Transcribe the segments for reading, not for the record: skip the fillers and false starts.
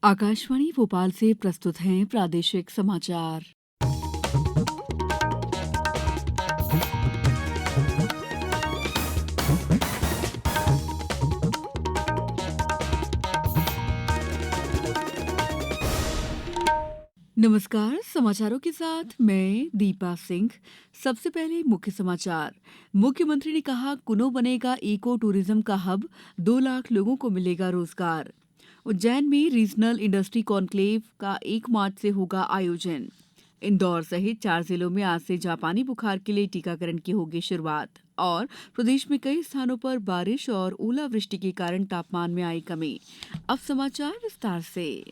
आकाशवाणी भोपाल से प्रस्तुत हैं प्रादेशिक समाचार। नमस्कार, समाचारों के साथ मैं दीपा सिंह। सबसे पहले मुख्य समाचार। मुख्यमंत्री ने कहा कुनो बनेगा इको टूरिज्म का हब, 2 लाख लोगों को मिलेगा रोजगार। उज्जैन में रीजनल इंडस्ट्री कॉन्क्लेव का 1 मार्च से होगा आयोजन। इंदौर सहित 4 जिलों में आज से जापानी बुखार के लिए टीकाकरण की होगी शुरुआत। और प्रदेश में कई स्थानों पर बारिश और ओलावृष्टि के कारण तापमान में आई कमी। अब समाचार विस्तार से।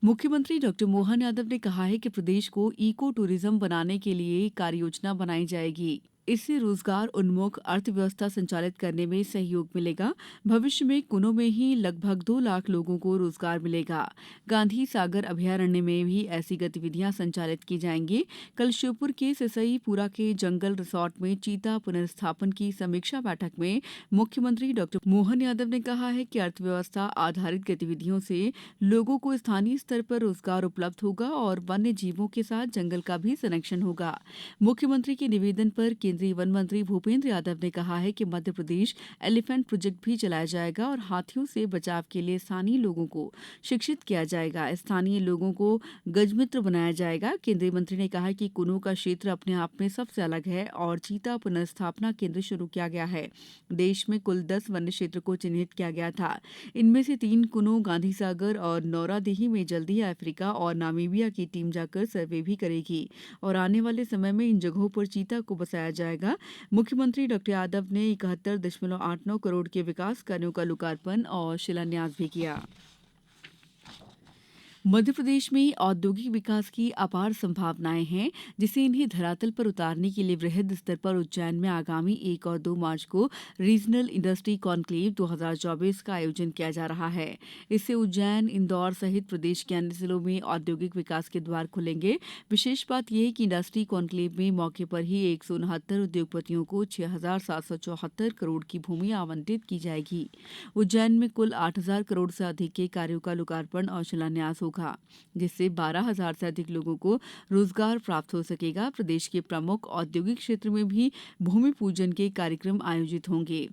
मुख्यमंत्री डॉ मोहन यादव ने कहा है कि प्रदेश को इको टूरिज्म बनाने के लिए कार्ययोजना बनाई जाएगी। इससे रोजगार उन्मुख अर्थव्यवस्था संचालित करने में सहयोग मिलेगा। भविष्य में कुनो में ही लगभग 2 लाख लोगों को रोजगार मिलेगा। गांधी सागर अभयारण्य में भी ऐसी गतिविधियां संचालित की जाएंगी। कल श्योपुर के सिसईपुरा के जंगल रिसोर्ट में चीता पुनर्स्थापन की समीक्षा बैठक में मुख्यमंत्री डॉ मोहन यादव ने कहा है कि अर्थव्यवस्था आधारित गतिविधियों से लोगों को स्थानीय स्तर पर रोजगार उपलब्ध होगा और वन्य जीवों के साथ जंगल का भी संरक्षण होगा। मुख्यमंत्री के निवेदन पर केंद्रीय वन मंत्री भूपेंद्र यादव ने कहा है कि मध्य प्रदेश एलिफेंट प्रोजेक्ट भी चलाया जाएगा और हाथियों से बचाव के लिए स्थानीय लोगों को शिक्षित किया जाएगा। स्थानीय लोगों को गजमित्र बनाया जाएगा। केंद्रीय मंत्री ने कहा कि कुनो का क्षेत्र अपने आप में सबसे अलग है और चीता पुनर्स्थापना केंद्र शुरू किया गया है। देश में कुल 10 वन्य क्षेत्र को चिन्हित किया गया था। इनमें से 3 कुनो, गांधी सागर और नौरादेही में जल्दी ही अफ्रीका और नामीबिया की टीम जाकर सर्वे भी करेगी और आने वाले समय में इन जगहों पर चीता को बसाया जाएगा। मुख्यमंत्री डॉ यादव ने 71.89 करोड़ के विकास कार्यों का लोकार्पण और शिलान्यास भी किया। मध्य प्रदेश में औद्योगिक विकास की अपार संभावनाएं हैं, जिसे इन्हें धरातल पर उतारने के लिए वृहद स्तर पर उज्जैन में आगामी 1 और 2 मार्च को रीजनल इंडस्ट्री कॉन्क्लेव 2024 का आयोजन किया जा रहा है। इससे उज्जैन, इंदौर सहित प्रदेश के अन्य जिलों में औद्योगिक विकास के द्वार खुलेंगे। विशेष बात यह है कि इंडस्ट्री कॉन्क्लेव में मौके पर ही 169 उद्योगपतियों को 6,774 करोड़ की भूमि आवंटित की जाएगी। उज्जैन में कुल 8,000 करोड़ से अधिक के कार्यों का लोकार्पण और शिलान्यास होगा, जिससे 12,000 से अधिक लोगों को रोजगार प्राप्त हो सकेगा। प्रदेश के प्रमुख औद्योगिक क्षेत्र में भी भूमि पूजन के कार्यक्रम आयोजित होंगे।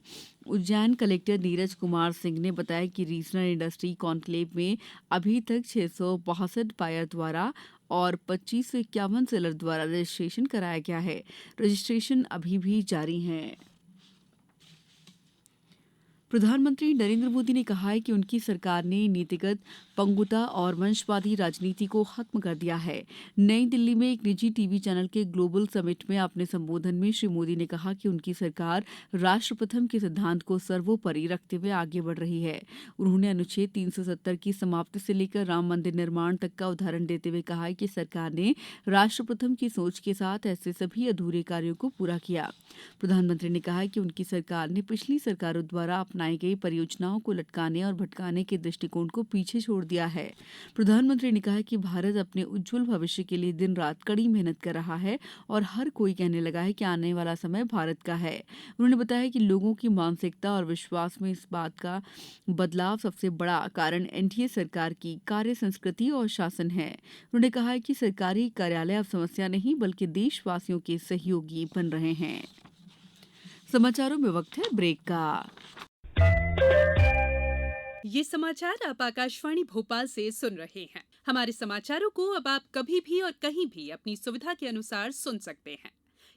उज्जैन कलेक्टर नीरज कुमार सिंह ने बताया कि रीजनल इंडस्ट्री कॉन्क्लेव में अभी तक 662 बायर द्वारा और 2551 सेलर द्वारा रजिस्ट्रेशन कराया गया है। रजिस्ट्रेशन अभी भी जारी है। प्रधानमंत्री नरेंद्र मोदी ने कहा है कि उनकी सरकार ने नीतिगत पंगुता और वंशवादी राजनीति को खत्म कर दिया है। नई दिल्ली में एक निजी टीवी चैनल के ग्लोबल समिट में अपने संबोधन में श्री मोदी ने कहा कि उनकी सरकार राष्ट्र प्रथम के सिद्धांत को सर्वोपरि रखते हुए आगे बढ़ रही है। उन्होंने अनुच्छेद 370 की समाप्ति से लेकर राम मंदिर निर्माण तक का उदाहरण देते हुए कहा कि सरकार ने राष्ट्र प्रथम की सोच के साथ ऐसे सभी अधूरे कार्यों को पूरा किया। प्रधानमंत्री ने कहा कि उनकी सरकार ने पिछली सरकारों द्वारा अपनाई गई परियोजनाओं को लटकाने और भटकाने के दृष्टिकोण को पीछे छोड़ दिया है। प्रधानमंत्री ने कहा कि भारत अपने उज्जवल भविष्य के लिए दिन रात कड़ी मेहनत कर रहा है और हर कोई कहने लगा है कि आने वाला समय भारत का है। उन्होंने बताया कि लोगों की मानसिकता और विश्वास में इस बात का बदलाव सबसे बड़ा कारण एनडीए सरकार की कार्य संस्कृति और शासन है। उन्होंने कहा है कि सरकारी कार्यालय अब समस्या नहीं बल्कि देशवासियों के सहयोगी बन रहे हैं। समाचारों में वक्त है ब्रेक का। ये समाचार आप आकाशवाणी भोपाल से सुन रहे हैं। हमारे समाचारों को अब आप कभी भी और कहीं भी अपनी सुविधा के अनुसार सुन सकते हैं।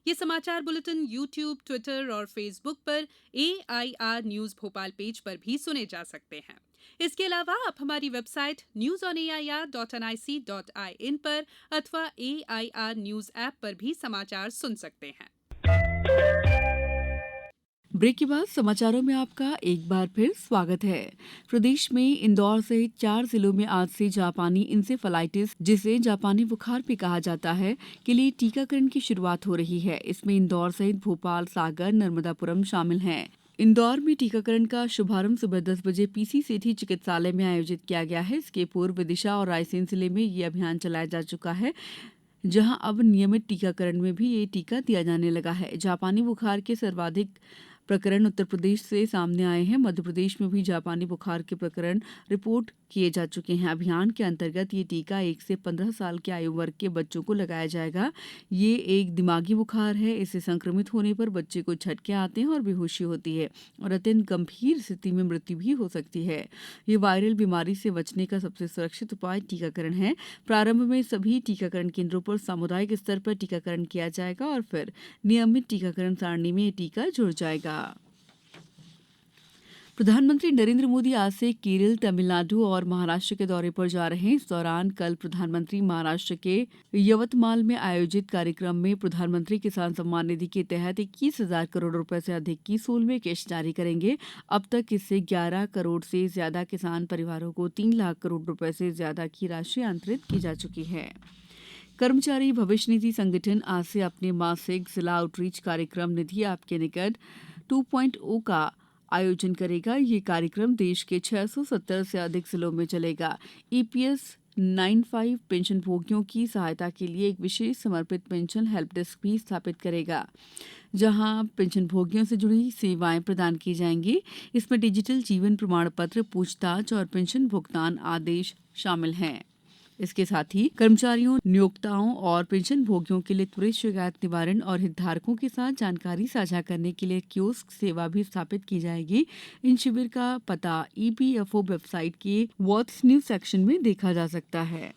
ये समाचार बुलेटिन YouTube, ट्विटर और फेसबुक पर AIR न्यूज भोपाल पेज पर भी सुने जा सकते हैं। इसके अलावा आप हमारी वेबसाइट newsonair.nic.in पर अथवा AIR न्यूज ऐप पर भी समाचार सुन सकते हैं। ब्रेक के बाद समाचारों में आपका एक बार फिर स्वागत है। प्रदेश में इंदौर सहित 4 जिलों में आज से जापानी इंसेफेलाइटिस, जिसे जापानी बुखार भी कहा जाता है, के लिए टीकाकरण की शुरुआत हो रही है। इसमें इंदौर सहित भोपाल, सागर, नर्मदापुरम शामिल हैं। इंदौर में टीकाकरण का शुभारंभ सुबह 10 बजे पीसी सेठी चिकित्सालय में आयोजित किया गया है। इसके पूर्व विदिशा और रायसेन जिले में ये अभियान चलाया जा चुका है, जहां अब नियमित टीकाकरण में भी ये टीका दिया जाने लगा है। जापानी बुखार के सर्वाधिक प्रकरण उत्तर प्रदेश से सामने आए हैं। मध्य प्रदेश में भी जापानी बुखार के प्रकरण रिपोर्ट किए जा चुके हैं। अभियान के अंतर्गत ये टीका 1 से 15 साल के आयु वर्ग के बच्चों को लगाया जाएगा। ये एक दिमागी बुखार है। इससे संक्रमित होने पर बच्चे को झटके आते हैं और बेहोशी होती है और अत्यंत गंभीर स्थिति में मृत्यु भी हो सकती है। ये वायरल बीमारी से बचने का सबसे सुरक्षित उपाय टीकाकरण है। प्रारंभ में सभी टीकाकरण केंद्रों पर सामुदायिक स्तर पर टीकाकरण किया जाएगा और फिर नियमित टीकाकरण सारणी में ये टीका जुड़ जाएगा। प्रधानमंत्री नरेंद्र मोदी आज से केरल, तमिलनाडु और महाराष्ट्र के दौरे पर जा रहे हैं। इस दौरान कल प्रधानमंत्री महाराष्ट्र के यवतमाल में आयोजित कार्यक्रम में प्रधानमंत्री किसान सम्मान निधि के तहत 21,000 करोड़ रुपए से अधिक की 16वीं किश्त जारी करेंगे। अब तक इससे 11 करोड़ से ज्यादा किसान परिवारों को 3 लाख करोड़ रुपए से ज्यादा की राशि अंतरित की जा चुकी है। कर्मचारी भविष्य निधि संगठन आज से अपने मासिक जिला आउटरीच कार्यक्रम निधि आपके निकट 2.0 का आयोजन करेगा। ये कार्यक्रम देश के 670 से अधिक जिलों में चलेगा। ईपीएस 95 पेंशन भोगियों की सहायता के लिए एक विशेष समर्पित पेंशन हेल्प डेस्क भी स्थापित करेगा, जहां पेंशन भोगियों से जुड़ी सेवाएं प्रदान की जाएंगी। इसमें डिजिटल जीवन प्रमाण पत्र, पूछताछ और पेंशन भुगतान आदेश शामिल हैं। इसके साथ ही कर्मचारियों, नियोक्ताओं और पेंशन भोगियों के लिए त्वरित शिकायत निवारण और हितधारकों के साथ जानकारी साझा करने के लिए कियोस्क सेवा भी स्थापित की जाएगी। इन शिविर का पता ईपीएफओ वेबसाइट के व्हाट्स न्यूज सेक्शन में देखा जा सकता है।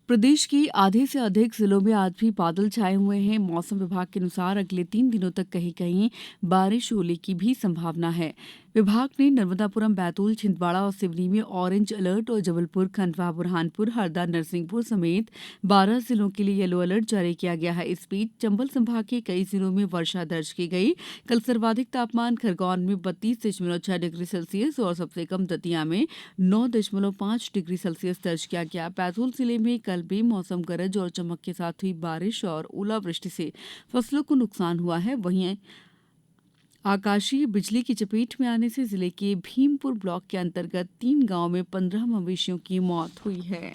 प्रदेश के आधे से अधिक जिलों में आज भी बादल छाए हुए हैं। मौसम विभाग के अनुसार अगले 3 दिनों तक कहीं कहीं बारिश होने की भी संभावना है। विभाग ने नर्मदापुरम, बैतूल, छिंदवाड़ा और सिवनी में ऑरेंज अलर्ट और जबलपुर, खंडवा, बुरहानपुर, हरदा, नरसिंहपुर समेत 12 जिलों के लिए येलो अलर्ट जारी किया गया है। इस बीच चंबल संभाग के कई जिलों में वर्षा दर्ज की गई। कल सर्वाधिक तापमान खरगोन में 32.6 डिग्री सेल्सियस और सबसे कम दतिया में 9.5 डिग्री सेल्सियस दर्ज किया गया। बैतूल जिले में कल बेमौसम गरज और चमक के साथ हुई बारिश और ओलावृष्टि से फसलों को नुकसान हुआ है। वहीं आकाशीय बिजली की चपेट में आने से जिले के भीमपुर ब्लॉक के अंतर्गत 3 गांव में 15 मवेशियों की मौत हुई है।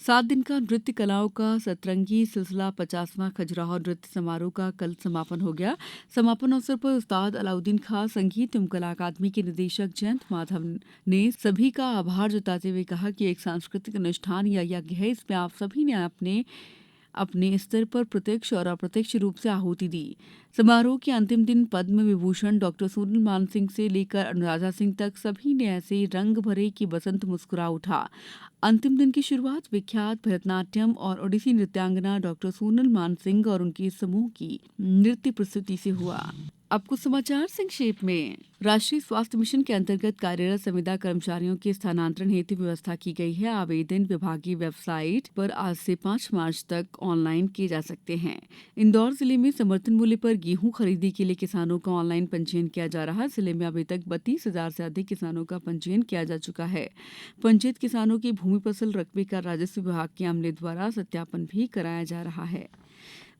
7 दिन का नृत्य कलाओं का सतरंगी सिलसिला 50वां खजुराहो नृत्य समारोह का कल समापन हो गया। समापन अवसर पर उस्ताद अलाउद्दीन खां संगीत एवं कला अकादमी के निदेशक जयंत माधव ने सभी का आभार जताते हुए कहा कि एक सांस्कृतिक अनुष्ठान या यज्ञ है। इसमें आप सभी ने अपने स्तर पर प्रत्यक्ष और अप्रत्यक्ष रूप से आहुति दी। समारोह के अंतिम दिन पद्म विभूषण डॉक्टर सोनल मान सिंह से लेकर अनुराधा सिंह तक सभी ने ऐसे रंग भरे कि बसंत मुस्कुरा उठा। अंतिम दिन की शुरुआत विख्यात भरतनाट्यम और ओडिसी नृत्यांगना डॉक्टर सोनल मान सिंह और उनके समूह की नृत्य प्रस्तुति से हुआ। अब कुछ समाचार संक्षेप में। राष्ट्रीय स्वास्थ्य मिशन के अंतर्गत कार्यरत संविदा कर्मचारियों के स्थानांतरण हेतु व्यवस्था की गई है। आवेदन विभागीय वेबसाइट पर आज से 5 मार्च तक ऑनलाइन किए जा सकते हैं। इंदौर जिले में समर्थन मूल्य पर गेहूं खरीदी के लिए किसानों का ऑनलाइन पंजीयन किया जा रहा है। जिले में अभी तक 32,000 से अधिक किसानों का पंजीयन किया जा चुका है। पंजीयत किसानों की भूमि फसल रकबे का राजस्व विभाग के अमले द्वारा सत्यापन भी कराया जा रहा है।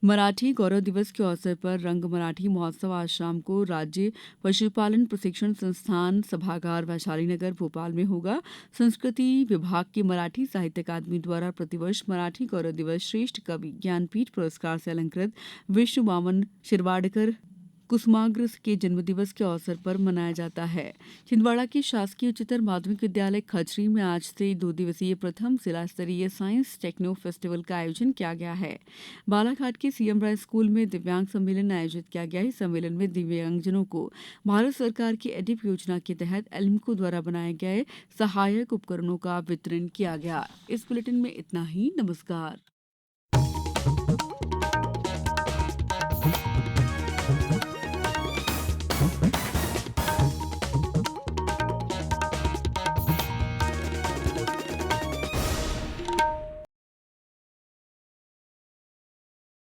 मराठी गौरव दिवस के अवसर पर रंग मराठी महोत्सव आज शाम को राज्य पशुपालन प्रशिक्षण संस्थान सभागार वैशाली नगर भोपाल में होगा। संस्कृति विभाग की मराठी साहित्य अकादमी द्वारा प्रतिवर्ष मराठी गौरव दिवस श्रेष्ठ कवि ज्ञानपीठ पुरस्कार से अलंकृत विष्णु वामन शिरवाडकर कुसुमाग्रज के जन्मदिवस के अवसर पर मनाया जाता है। छिंदवाड़ा के शासकीय उच्चतर माध्यमिक विद्यालय खजरी में आज से 2 दिवसीय प्रथम जिला स्तरीय साइंस टेक्नो फेस्टिवल का आयोजन किया गया है। बालाघाट के सीएम राय स्कूल में दिव्यांग सम्मेलन आयोजित किया गया। इस सम्मेलन में दिव्यांगजनों को भारत सरकार की एडिप योजना के तहत एल्मको द्वारा बनाए गए सहायक उपकरणों का वितरण किया गया। इस बुलेटिन में इतना ही। नमस्कार।